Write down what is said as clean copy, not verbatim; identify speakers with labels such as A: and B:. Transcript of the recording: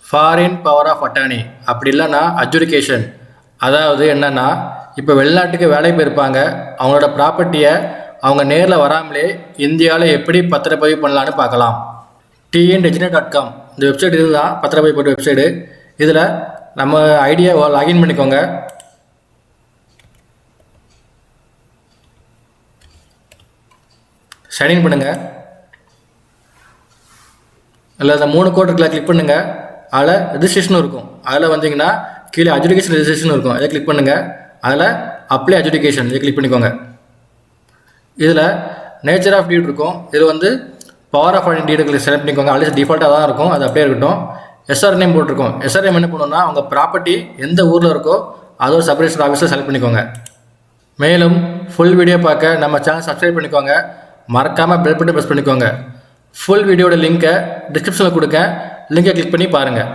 A: Foreign power of attorney அப்படி இல்லைன்னா adjudication. அதாவது என்னென்னா, இப்போ வெளிநாட்டுக்கு வேலை போயிருப்பாங்க, அவங்களோட ப்ராப்பர்ட்டியை அவங்க நேரில் வராமலே இந்தியாவில் எப்படி பத்திரப்பதிவு பண்ணலான்னு பார்க்கலாம். tndignet.com இந்த வெப்சைட் இதுதான் பத்திரப்பதிவு போட்ட வெப்சைடு. இதில் நம்ம ஐடியாவை லாகின் பண்ணிக்கோங்க. சைன்இன் பண்ணுங்கள். இல்லை அந்த 3 கோட் இருக்குல்ல, கிளிக் பண்ணுங்கள். அதில் ரெஜிஸ்ட்ரேஷனும் இருக்கும். அதில் வந்தீங்கன்னா கீழே அட்ஜுடிகேஷன் ரெஜிஸ்ட்ரேஷன் இருக்கும், அதை கிளிக் பண்ணுங்கள். அதில் அப்ளை அட்ஜுடிகேஷன் இதை கிளிக் பண்ணிக்கோங்க. இதில் நேச்சர் ஆஃப் டீட் இருக்கும். இதில் வந்து பவர் ஆஃப் அட்டானி டீடுகளை செலக்ட் பண்ணிக்கோங்க. ஆல்ரெடி டிஃபால்ட்டாக தான் இருக்கும், அது அப்படியே இருக்கட்டும். எஸ்ஆர் நேம் போட்டிருக்கோம். எஸ்ஆர் நேம் என்ன பண்ணணும்னா, உங்கள் ப்ராப்பர்ட்டி எந்த ஊரில் இருக்கோ அதோட சப்ரேஷன் ஆஃபீஸில் செலக்ட் பண்ணிக்கோங்க. மேலும் ஃபுல் வீடியோ பார்க்க நம்ம சேனல் சப்ஸ்கிரைப் பண்ணிக்கோங்க. மறக்காமல் பெல் பட்டன் ப்ரெஸ் பண்ணிக்கோங்க. ஃபுல் வீடியோட லிங்க்கை டிஸ்கிரிப்ஷனில் கொடுக்க, லிங்கை கிளிக் பண்ணி பாருங்கள்.